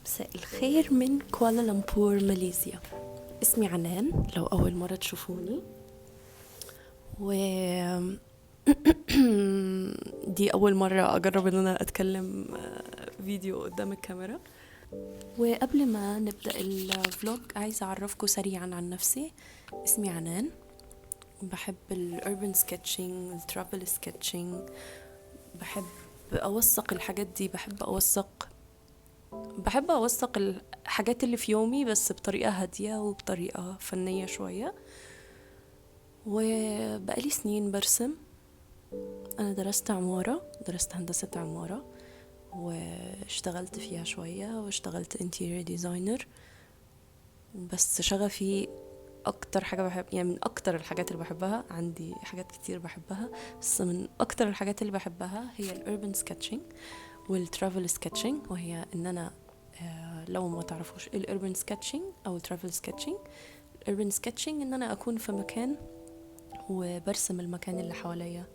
مساء الخير من كوالالمبور ماليزيا. اسمي عنان لو أول مرة تشوفوني، و دي أول مرة أجرب إن أنا أتكلم فيديو قدام الكاميرا. وقبل ما نبدأ الفلوج عايزة أعرفكم سريعا عن نفسي. اسمي عنان، بحب الأوربن سكتشنج، الترافل سكتشنج، بحب أوثق الحاجات دي، بحب أوثق الحاجات اللي في يومي بس بطريقة هادية وبطريقة فنية شوية. وبقالي سنين برسم. أنا درست هندسة عمارة واشتغلت فيها شوية، واشتغلت interior designer. بس شغفي أكتر حاجة بحب، يعني من أكتر الحاجات اللي بحبها، عندي حاجات كتير بحبها بس من أكتر الحاجات اللي بحبها هي الأوربن سكتشنج والترافل سكتشنج. وهي إن أنا لو ما تعرفوش الأوربن سكتشنج أو الترافل سكتشنج، الأوربن سكتشنج إن أنا أكون في مكان وبرسم المكان اللي حواليا،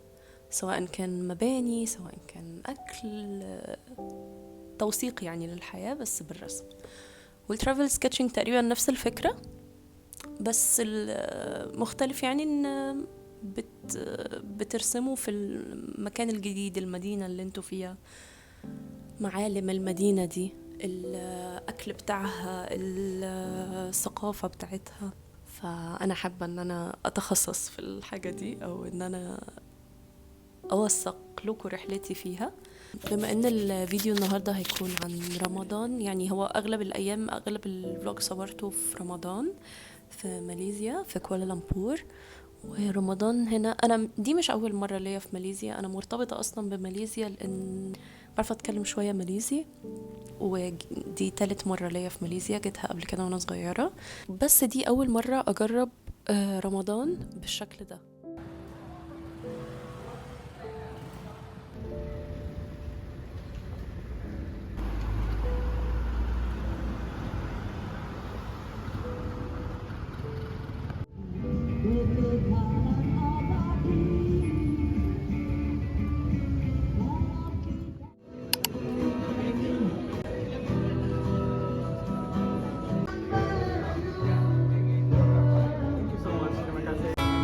سواء كان مباني، سواء كان أكل، توثيق يعني للحياة بس بالرسم. والترافل سكتشنج تقريبا نفس الفكرة، بس المختلف يعني إن بترسموا في المكان الجديد، المدينة اللي انتوا فيها، معالم المدينة دي، الأكل بتاعها، الثقافة بتاعتها. فأنا حابة أن أنا أتخصص في الحاجة دي، أو أن أنا أوثق لكم رحلتي فيها. بما أن الفيديو النهاردة هيكون عن رمضان، يعني هو أغلب الأيام، أغلب الفلوج صورته في رمضان في ماليزيا في كوالالمبور. ورمضان هنا، أنا دي مش أول مرة ليا في ماليزيا، أنا مرتبطة أصلا بماليزيا لأن بعرف أتكلم شوية ماليزي، ودي تالت مرة ليا في ماليزيا، جيتها قبل كده وأنا صغيرة، بس دي أول مرة أجرب رمضان بالشكل ده.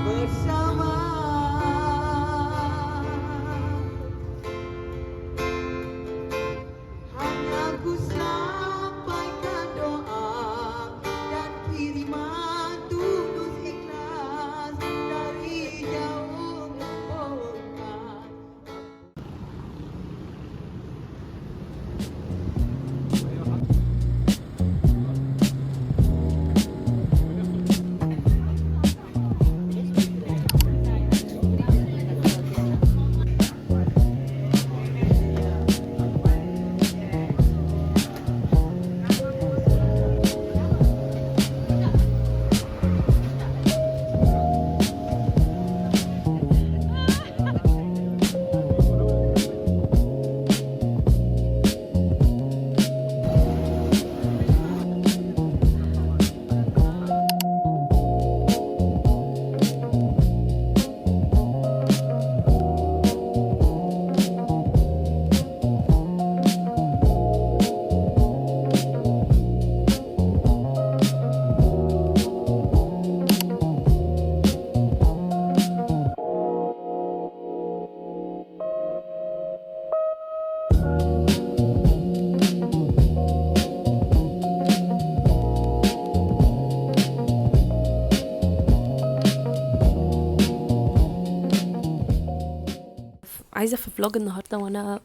bersama hanya ku sampaikan doa dan kiriman tulus ikhlas dari jauh kota. عايزة في فلوج النهاردة وأنا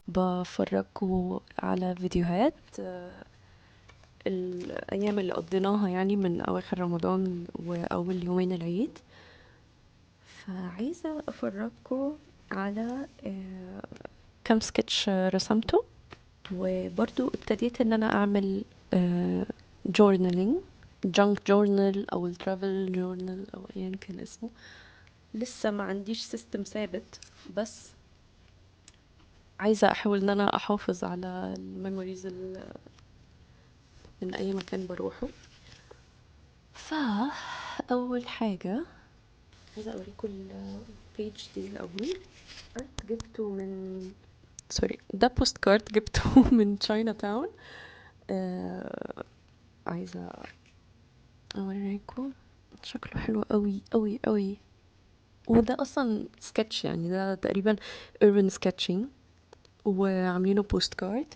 بفرجكم على فيديوهات الأيام اللي قضيناها، يعني من أواخر رمضان وأول يومين العيد. فعايزة أفرجكم على كام سكتش رسمته، وبرضو ابتديت ان انا اعمل جورنالينج، جانك جورنال او الترافل جورنال او ايا كان اسمه. لسه ما عنديش سيستم ثابت، بس عايزة احاول ان انا احافظ على الميموريز من اي مكان بروحه. فاول حاجة عايزة اوريكم البيج دي الاول. ارت جبته من، سوري، ده بوست كارد جبته من تشاينا تاون. عايزة اوريكم شكله حلو قوي قوي قوي. وده اصلا سكتش، يعني ده تقريبا urban sketching، وعاملينه بوست كارد،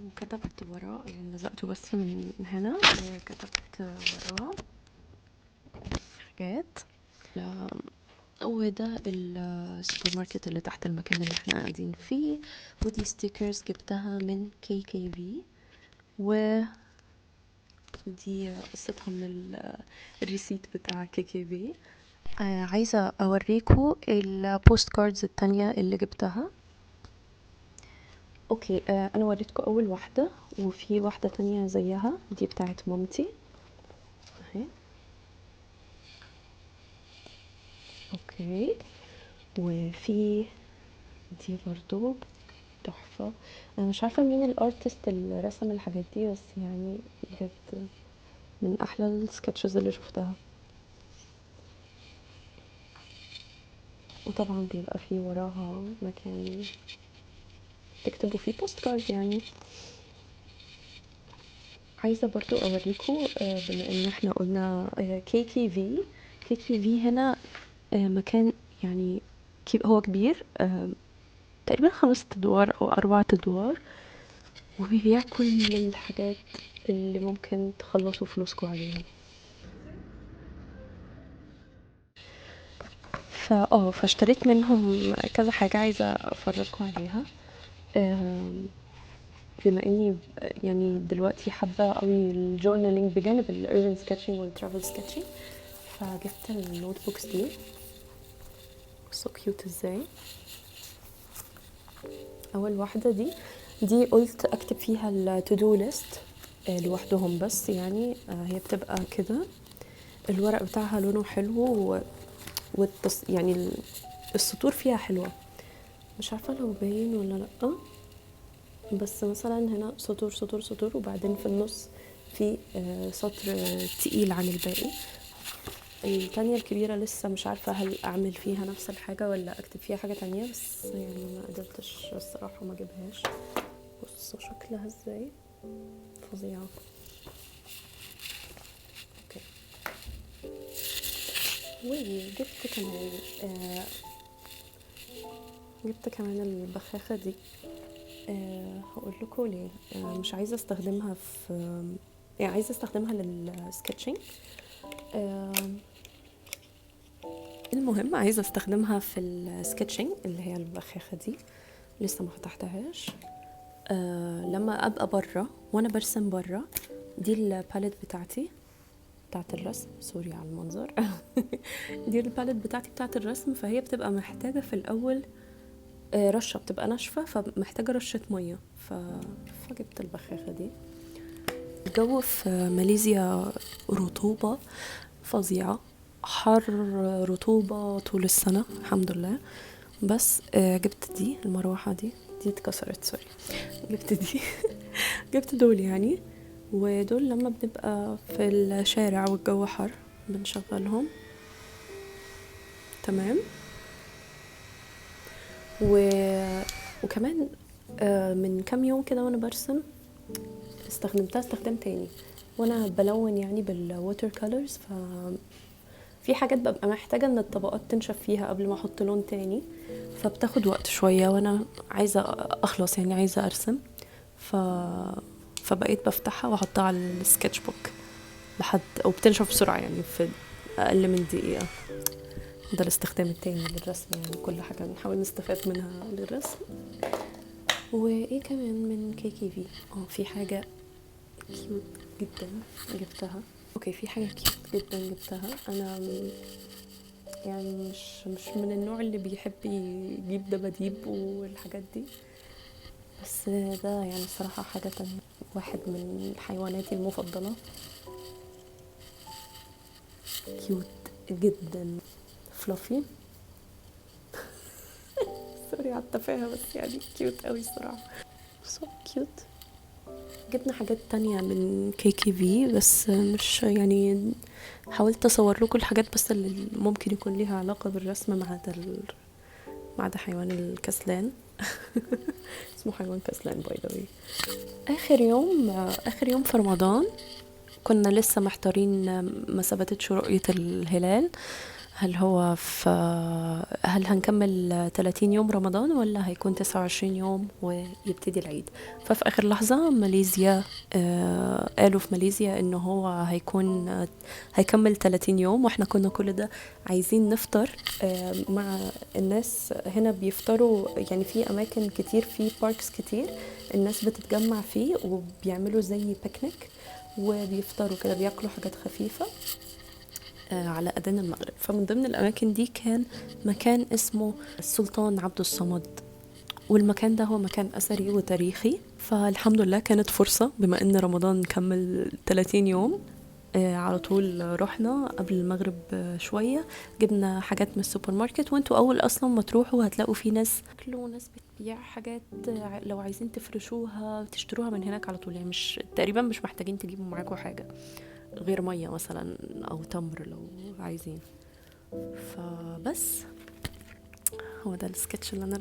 وكتبت وراه يعني لزقته بس من هنا، وكتبت وراه حاجات. وده السوبر ماركت اللي تحت المكان اللي احنا قاعدين فيه. ودي ستيكرز جبتها من KKV، ودي قصتها من الريسيت بتاع KKV. عايزة اوريكم البوست كاردز التانية اللي جبتها. اوكي، انا وريتكم اول واحدة، وفي واحدة تانية زيها، دي بتاعت مامتي اهي. اوكي، وفي دي برضو تحفة. انا مش عارفة مين الارتست اللي رسم الحاجات دي، بس يعني بجد من احلى السكتشز اللي شفتها. وطبعا بيبقى فيه وراها مكان تكتبوا فيه بوست كارد يعني. عايزة برضو اوريكم، بما ان احنا قلنا KKV هنا مكان يعني هو كبير، تقريبا 5 ادوار او 4 ادوار، وبيبيع كل الحاجات اللي ممكن تخلصوا فلوسكم عليها. فاشتريت منهم كذا حاجة عايزة افرجكم عليها. بما اني يعني دلوقتي حابة قوي الجورنالينج بجانب الاربن سكتشنج والترافل سكتشنج، فجبت النوت بوكس دي. سو كيوت ازاي. اول واحدة دي قلت اكتب فيها التو دو ليست لوحدهم، بس يعني هي بتبقى كده، الورق بتاعها لونه حلو، يعني السطور فيها حلوة. مش عارفة لو باين ولا لأ، بس مثلا هنا سطور سطور سطور، وبعدين في النص في سطر تقيل عن الباقي. التانية الكبيرة لسه مش عارفة هل أعمل فيها نفس الحاجة ولا أكتب فيها حاجة تانية، بس يعني ما قدرتش الصراحة ما أجيبهاش. بصوا شكلها ازاي، فظيعة. اوكي، وجبت كمان جبت كمان البخاخة دي. هقول لكم ليه. مش عايزة استخدمها في يعني عايزة استخدمها للسكتشنج. المهم عايزة استخدمها في السكتشنج، اللي هي البخاخة دي لسه ما فتحتهاش. لما ابقى برا وانا برسم برا، دي الباليت بتاعتي بتاعت الرسم، سوري على المنظر. دي الباليت بتاعتي بتاعت الرسم، فهي بتبقى محتاجة في الاول رشة، بتبقى ناشفة فمحتاجة رشة مية، فجبت البخاخة دي. الجو في ماليزيا رطوبة فظيعة، حر، رطوبة طول السنة الحمد لله. بس جبت دي المروحة دي اتكسرت، سوري. جبت دي جبت دول يعني، ودول لما بنبقى في الشارع والجو حر بنشغلهم. تمام. وكمان من كام يوم كده وانا برسم استخدمتها استخدام تاني، وانا بلون يعني بالووتر كولرز، في حاجات ببقى محتاجة ان الطبقات تنشف فيها قبل ما احط لون تاني، فبتاخد وقت شوية وانا عايزة اخلص، يعني عايزة ارسم. فبقيت بفتحها واحطها على السكتش بوك لحد، او بتنشف بسرعة يعني في اقل من دقيقة. ده الاستخدام التاني للرسم، يعني كل حاجة بنحاول نستفاد منها للرسم. وايه كمان من KKV؟ في حاجة كيوت جدا جبتها. اوكي، في حاجة كيوت جدا جبتها. انا يعني مش من النوع اللي بيحب يجيب دباديب والحاجات دي، بس ده يعني الصراحة حاجة تانية، واحد من حيواناتي المفضلة. كيوت جدا، فلافي. سوري على التفاهة، بس يعني كيوت قوي الصراحة، سو كيوت. جبنا حاجات تانية من KKV، بس مش يعني، حاولت اصور لكم الحاجات بس اللي ممكن يكون ليها علاقة بالرسم، مع ده حيوان الكسلان. اسمه حيوان كسلان باي ذا. اخر يوم في رمضان كنا لسه محتارين، ما ثبتتش رؤية الهلال، هل هنكمل 30 يوم رمضان ولا هيكون 29 يوم ويبتدي العيد. ففي آخر لحظة ماليزيا، قالوا في ماليزيا انه هو هيكمل 30 يوم، واحنا كنا كل ده عايزين نفطر مع الناس هنا بيفطروا. يعني في اماكن كتير، في باركس كتير الناس بتتجمع فيه وبيعملوا زي بيكنيك وبيفطروا كده، بياكلوا حاجات خفيفة على أذان المغرب. فمن ضمن الأماكن دي كان مكان اسمه السلطان عبد الصمد، والمكان ده هو مكان أثري وتاريخي. فالحمد لله كانت فرصة، بما أن رمضان كمل 30 يوم، على طول رحنا قبل المغرب شوية، جبنا حاجات من السوبر ماركت. وانتوا أول أصلا ما تروحوا هتلاقوا في ناس كلوا، ناس بتبيع حاجات لو عايزين تفرشوها تشتروها من هناك على طول. يعني تقريبا مش محتاجين تجيبوا معاكوا حاجة غير مية مثلا أو تمر لو عايزين. فبس هو ده السكتش اللي أنا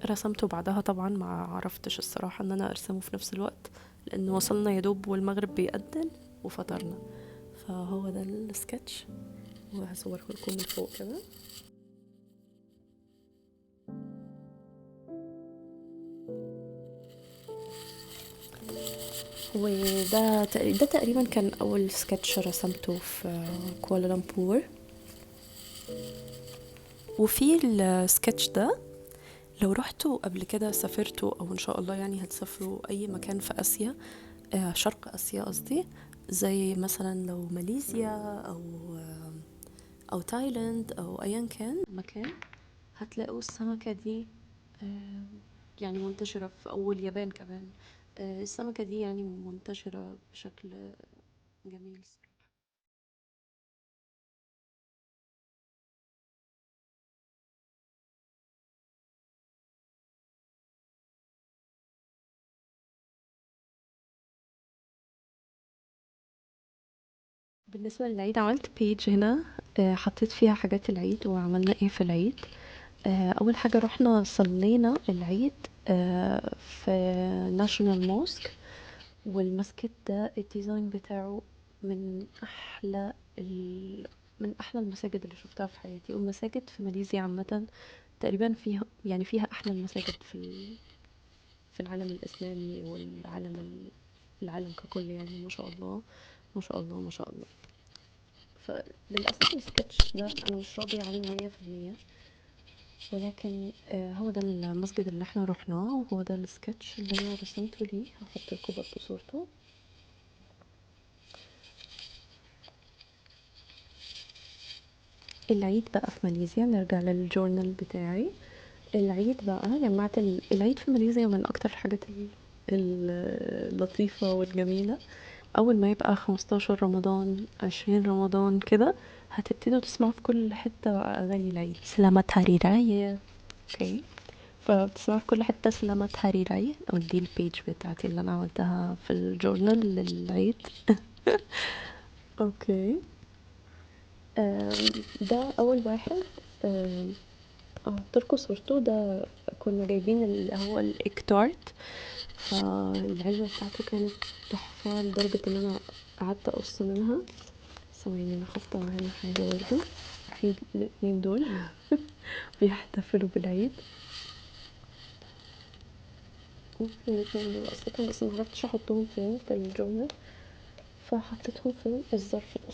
رسمته بعدها. طبعا ما عرفتش الصراحة ان انا ارسمه في نفس الوقت، لان وصلنا يدوب والمغرب بيأذن وفطرنا. فهو ده السكتش، وهصوره لكم من فوق كده. ده تقريبا كان اول سكتش رسمته في كوالالمبور. وفي السكتش ده لو رحتوا قبل كده، سافرتوا او ان شاء الله يعني هتسافروا اي مكان في اسيا، شرق اسيا قصدي، زي مثلا لو ماليزيا او تايلاند او ايا كان مكان، هتلاقوا السمكة دي يعني منتشرة او اليابان كمان. السمكة دي يعني منتشرة بشكل جميل. بالنسبة للعيد عملت بيج هنا، حطيت فيها حاجات العيد وعملنا ايه في العيد. اول حاجة رحنا صلينا العيد في ناشونال موسك. والمسجد ده الديزاين بتاعه من من احلى المساجد اللي شفتها في حياتي. والمساجد في ماليزيا عامة تقريبا فيها احلى المساجد في العالم الاسلامي العالم ككل. يعني ما شاء الله ما شاء الله ما شاء الله. فللأسف السكتش ده أنا مش راضية عليه 100%، ولكن هو ده المسجد اللي احنا رحناه، وهو ده السكتش اللي أنا رسمته ليه. هحط لكم برضه صورته. العيد بقى في ماليزيا، نرجع للجورنال بتاعي. العيد بقى جمعت العيد في ماليزيا من أكتر الحاجات اللطيفة والجميلة. أول ما يبقى 15 رمضان 20 رمضان كده، هتبتدوا تسمعوا في كل حتة أغاني العيد. سلامة هاري راي، اوكي. فبتسمعوا في كل حتة سلامة هاري راي. ودي البيج بتاعتي اللي أنا عملتها في الجورنال للعيد. اوكي. ده أول واحد. هحطلكوا صورته. ده كنا جايبين اللي هو الإكتارت، فالعلبة بتاعته كانت تحفة لدرجة ان انا قعدت اقص منها. ثواني انا حاطة هنا حاجة برضه. في الاتنين دول بيحتفلوا بالعيد. وفي الاتنين دول اصلا بس معرفتش احطهم فين في الجورنال، فحطيتهم في الظرف ده.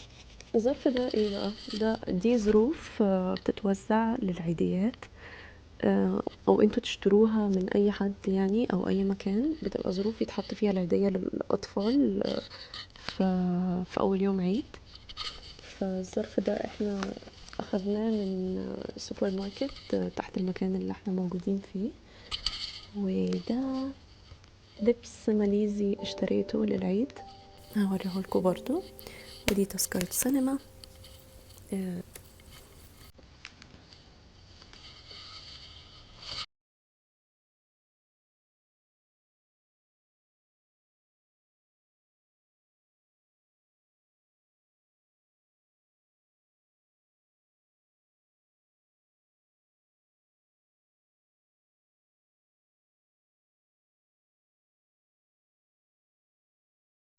الظرف ده ايه بقى؟ دي ظروف بتتوزع للعيديات، او انتوا تشتروها من اي حد يعني او اي مكان. بتبقى ظروف يتحط فيها العيدية للاطفال في اول يوم عيد. فالظرف ده احنا اخدناه من سوبر ماركت تحت المكان اللي احنا موجودين فيه. وده لبس ماليزي اشتريته للعيد، هوريه لكم برضو. ودي تذكرة سينما.